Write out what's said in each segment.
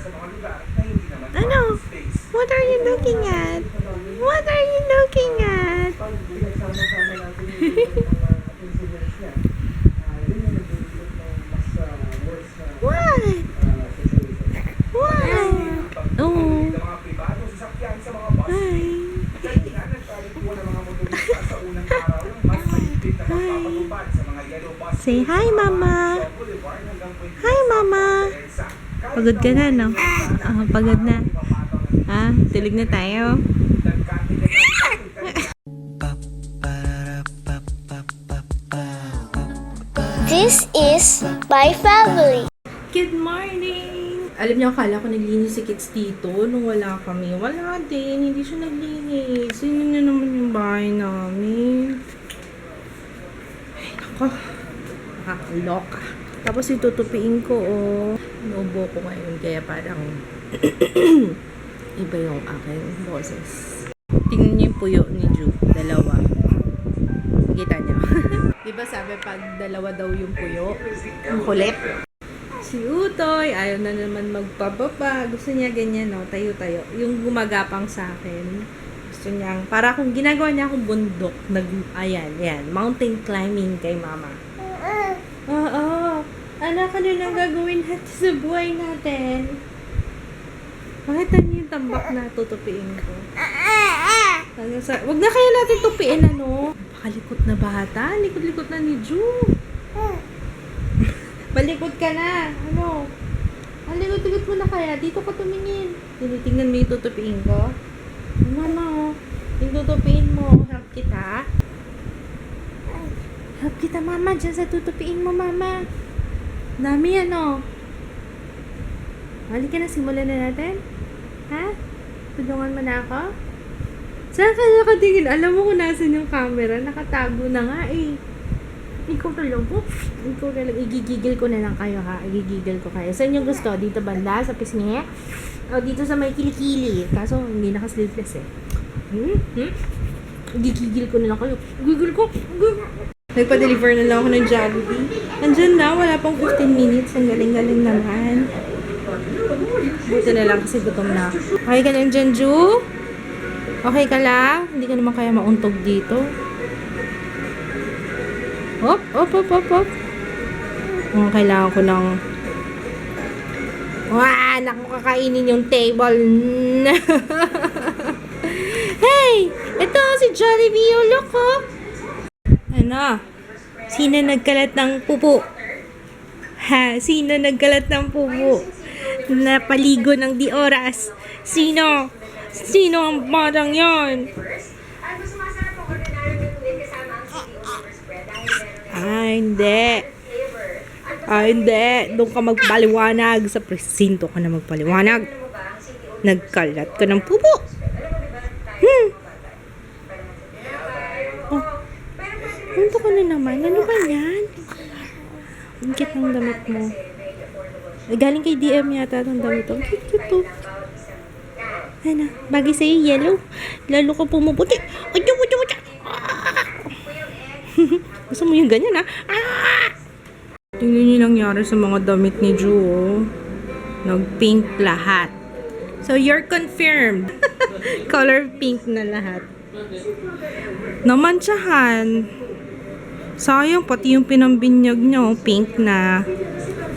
Ano? What are you looking at? What are you looking at? What? What? Oh. Hi. Hi. Say hi, Mama. Hi, Mama. Pagod ka na, no? Pagod na. Tulog na tayo. This is my family. Good morning! Alam niyo, akala ko naglinis si Kids dito nung wala kami. Wala din, hindi siya naglinis. Yun na naman yung bahay namin. Ay, ako. Nakakaloka. Tapos itutupiin ko, Inuubo ko ngayon, kaya parang iba yung aking boses. Tingnan niyo yung puyo ni Ju. Dalawa. Kita niyo. Diba sabi pag dalawa daw yung puyo, ang kulit. Si Utoy, ayaw na naman magpababa. Gusto niya ganyan, no? Tayo-tayo. Yung gumagapang sa akin. Gusto niya, para kung ginagawa niya akong bundok. Ayan. Mountain climbing kay Mama. Oo. Anak, ano lang gagawin natin sa buhay natin? Makita niyo yung tambak na tutupiin ko. Wag na kaya natin tupiin, ano? Napakalikot na bata. Likot-likot na ni Ju. Balikot ka na. Ano? Likot-likot mo na kaya. Dito ka tumingin. Tinitingnan mo yung tutupiin ko. Ano? Yung tutupiin mo. Help kita. Help kita, Mama. Diyan sa tutupiin mo, Mama. Dami, ano? Halika na. Simulan na natin. Ha? Tulungan mo na ako? Saan ka nakatingin? Alam mo kung nasan yung camera. Nakatago na nga, Ikaw talaga. Ikaw talaga. Igigigil ko na lang kayo, ha? Igigigil ko kayo. Saan yung gusto? Dito banda? Sa pisngi? O dito sa may kilikili? Kaso, hindi naka-sleeveless, Igigigil ko na lang kayo. Igigil ko. Nagpa-deliver na lang ako ng Jollibee. Andyan na. Wala pang 15 minutes. Ang galing-galing naman. Buti na lang kasi gutom na. Okay ka lang dyan, Ju? Okay ka lang? Hindi ka naman kaya mauntog dito. Hop. Kailangan ko ng... naku, kakainin yung table. Hey! Ito si Jollibee yung look, Ano? Sino nagkalat ng pupo? Sino nagkalat ng pupo? Napaligo ng di oras. Sino? Sino ang batang yon? Hindi. Doon ka magpaliwanag. Sa presinto ka na magpaliwanag. Nagkalat ka ng pupo. Punto ko na naman. Ano ba yan? Ang cute ng damit mo. Galing kay DM yata itong damit. Ang cute to. Ano? Bagay sa'yo, yellow. Lalo ka pumuputi. Gusto mo yung ganyan, ha? Tingnan niyo nangyari sa mga damit ni Ju, Nag-pink lahat. So, you're confirmed. Color pink na lahat. Namantsahan. Sayang, pati yung pinambinyag niyo, pink na.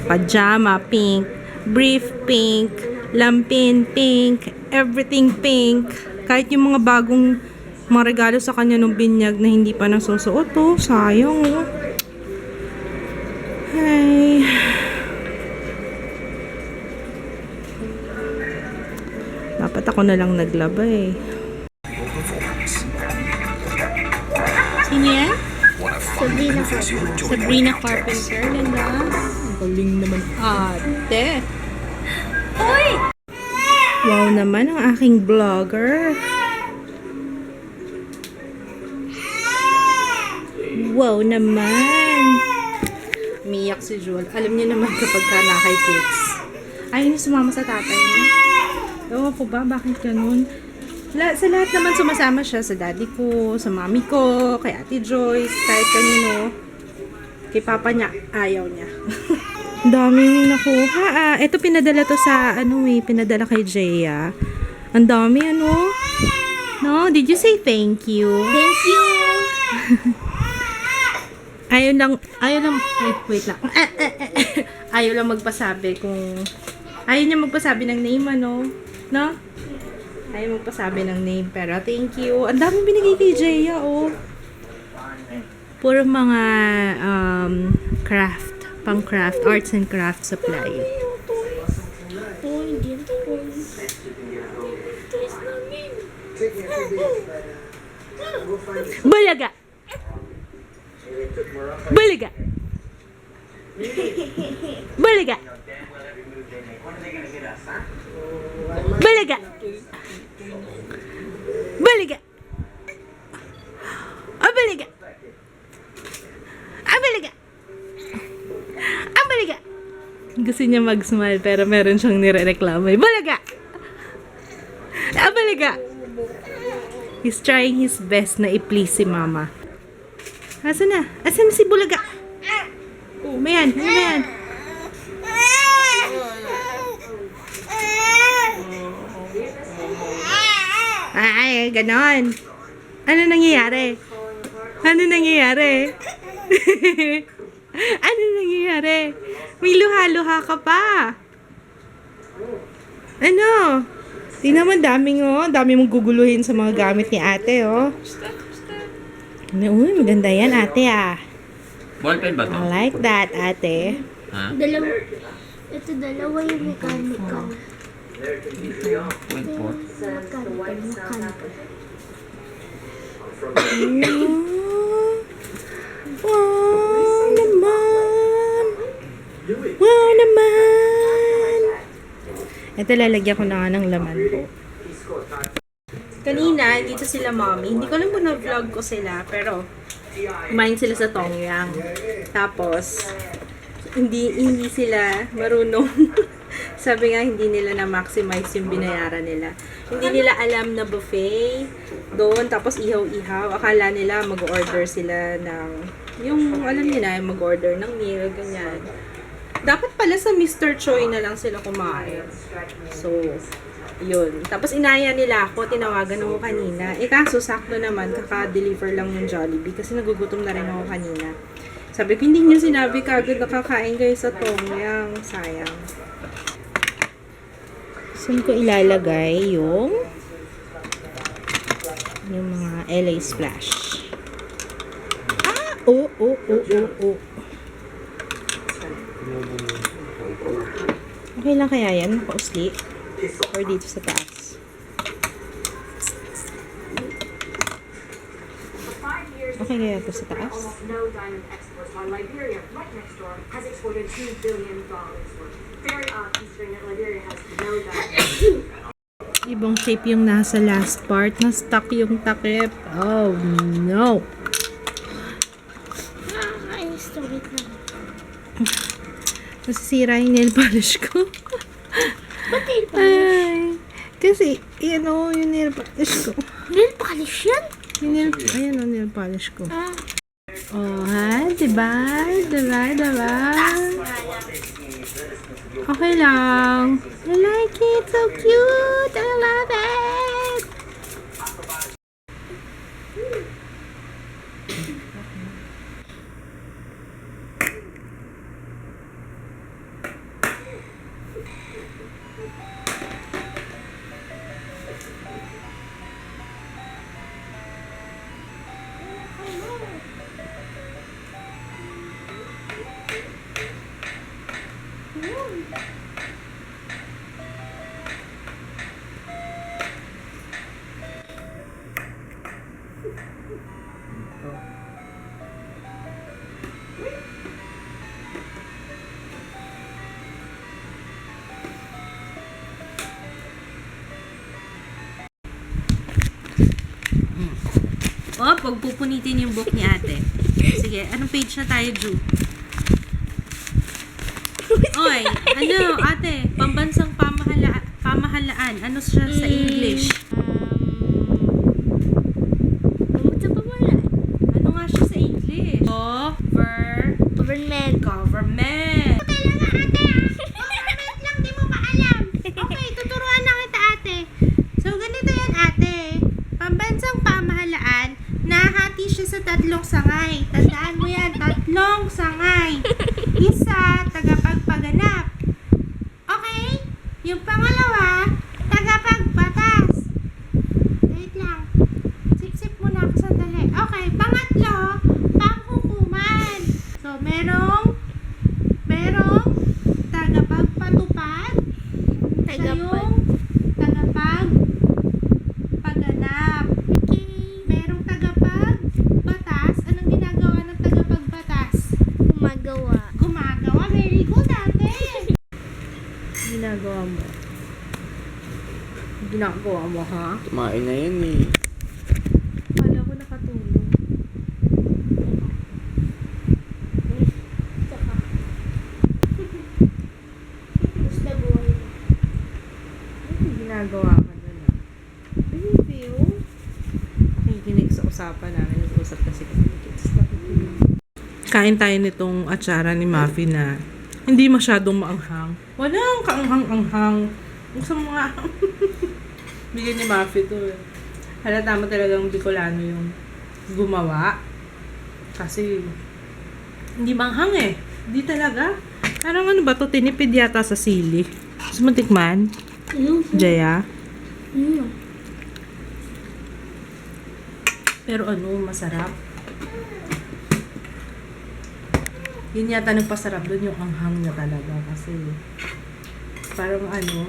Pajama, pink. Brief, pink. Lampin, pink. Everything pink. Kahit yung mga bagong mga regalo sa kanya nung binyag na hindi pa nasusuot, sayang, Ay. Dapat ako na lang naglaba, Sino yan? Sabrina Carpenter. Ganda. Ang galing naman, ate. Uy! Wow naman ang aking vlogger. Wow naman. Umiyak si Jewel. Alam niyo naman kapag ka na kay kids. Ayaw niyo sumama sa tatay niya. Ewan ko ba? Bakit ganun? Sa lahat naman sumasama siya. Sa daddy ko, sa mami ko, kay Ate Joyce, kahit kanino. Kay papa niya, ayaw niya. Ang daming nakuha. Ito pinadala to sa, pinadala kay Jaya. Ang dami, No? Did you say thank you? Thank you. Ayaw lang, ay, wait lang. Ayaw lang magpasabi kung, ayaw niya magpasabi ng name, No? Ayaw magpasabi ng name, pero thank you. Ang daming binigay kay Jaya, Puro mga, craft, pang-craft, arts and craft supply. Oh, hindi ito. Ito is namin. Bulaga! Bulaga! Bulaga! Bulaga! Bulaga! Bulaga! Bulaga! Bulaga! Gusto niya mag-smile pero meron siyang nire-reklamo. Bulaga! Bulaga! He's trying his best na i-please si mama. Asan na? Asan na si Bulaga? Oh, mayan. Ano yan? Ay, ganon. Ano nangyayari? Ano nangyayari? Ano nangyayari? May luha-luha ka pa. Ano? Di naman daming, Dami mong guguluhin sa mga gamit ni ate, Uy, maganda yan, ate, Ballpen ba to? I like that, ate. Ha? Ito dalawa yung mechanical. Wait po. Mechanical. Wow naman! Wow naman! Ito, lalagyan ko na nga ng laman po. Kanina, dito sila mommy. Hindi ko alam kung na-vlog ko sila, pero kumain sila sa tongyang. Tapos, hindi sila marunong. Sabi nga, hindi nila na-maximize yung binayaran nila. Hindi nila alam na buffet doon, tapos ihaw-ihaw. Akala nila mag-order sila ng, yung alam nila, mag-order ng meal, ganyan. Dapat pala sa Mr. Choi na lang sila kumain. So, yun. Tapos inaya nila ako, tinawagan ako kanina. Kaso sakto naman, kaka-deliver lang yung Jollibee kasi nagugutom na rin ako kanina. Sabi ko, hindi nyo sinabi kagad nakakain kayo sa tongyang. Sayang. Saan ko ilalagay yung mga LA Splash? Oh. Okay lang kaya yan? Nakausli? Or dito sa taas? Okay kaya ito sa taas? No diamond exports, while Liberia, right next door, has exported $2 billion worth. Very odd considering that Liberia has no diamond. Ibang shape yung nasa last part. Na-stuck yung takip. Oh, no. Nakakainis to. Wait lang. Nasisira yung nail polish ko. Ba't nail polish? Ay. Kasi, yung nail polish ko. Nail polish yan? Ayan nail polish ko. Oh, ha? Diba? Okay lang. I like it. So cute. I love it. Oh, pagpupunitin yung book ni ate. Sige, anong page na tayo, Ju? Oy, ate, pambansang pamahalaan. Ano siya sa English? Ano nga siya sa English? Government. Government. tatlong sangay. Tandaan mo yan, tatlong sangay. Isa, tagapagpaganap. Okay? Yung pangalawa, tagapagbatas. Wait lang. Sip-sip muna ako sandali. Okay, pangatlo, panghukuman. So, merong tagapagpatupad. Siya yung tagapagpaganap. Merong tagapagbatas. Anong ginagawa ng tagapagbatas? Gumagawa. Gumagawa. Very good, ate. Ginagawa mo. Ginagawa mo, ha? Kumain na yan eh. Kala ko nakatulog. Gusto buhay. Ano ginagawa ka doon, ah? Baby, oh. Nakikinig sa usapan namin. Nag-usap kasi kami ni kids. Kain tayo nitong atsara ni Mafi na hindi masyadong maanghang. Walang kaanghang-anghang. Gusto mo nga. Bigyan ni Mafi to eh. Halata mo talagang Bicolano yung gumawa. Kasi hindi manghang eh. Hindi talaga. Parang ano ba to? Tinipid yata sa sili. Gusto mo tikman? Jaya? Pero ano, masarap. Yun yata nagpasarap doon yung anghang niya talaga. Kasi parang ano,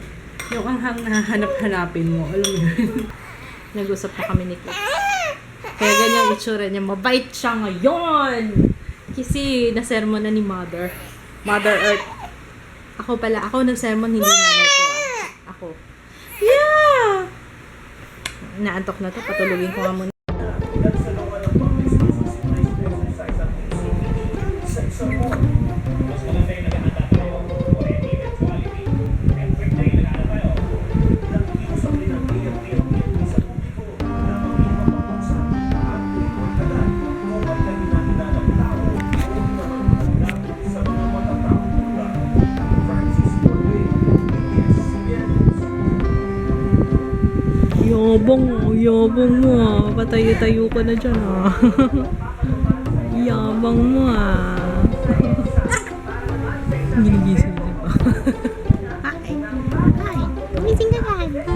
yung anghang na hanap-hanapin mo. Alam mo yun? Nag-usap na kami ni Kit. Kaya ganyan itsura niya. Mabait siya ngayon! Kasi nasermon na ni Mother. Mother Earth. Ako nag-sermon, hindi nanay ko. Ako. Yeah! Naantok na to. Patulugin ko nga muna. Yabang mo ah. Patayo-tayo ka na dyan ah. Yabang mo ah. Ginigising niya pa. Ay. Gumising ka dyan.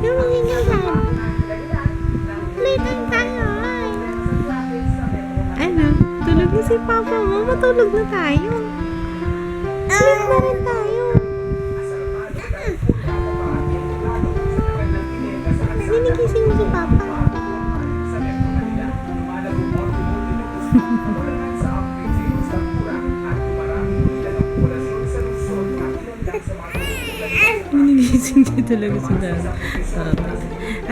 Gumising ka dyan. Late tayo. Ay. Ano? Tulog na si Papa mo. Matulog na tayo. Sleep na rin tayo. Ginigising mo si Papa. Ginigising niya talaga si Dada.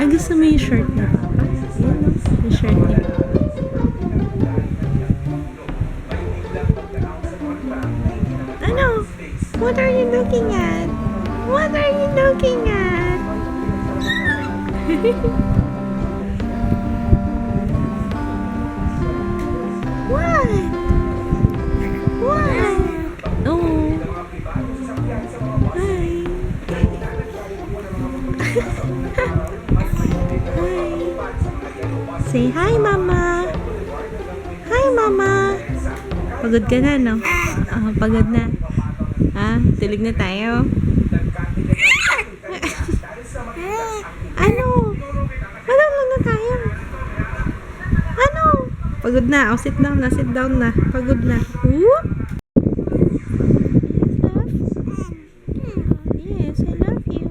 Gusto mo yung shirt na Papa? Yan o. Yung shirt niya. Ano? What are you looking at? What are you looking at? What? What? Oh. Hi. Hi. Say hi, Mama. Hi, Mama. Pagod ka na, no? Pagod na. Tulog na tayo. Ano? Matulog na tayo. Ano? Pagod na. Oh, sit down na. Sit down na. Pagod na. Whoop! Yes, I love you.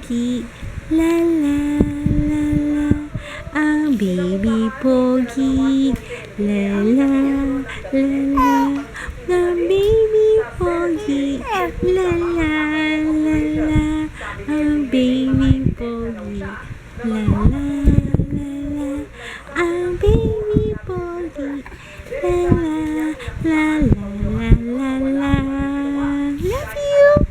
pogi. La la la la. Ang baby pogi. La la la la. Ang baby pogi. La la la la. Ang baby pogi. La la la la. Ang baby pogi. La la la la la la la. Love you.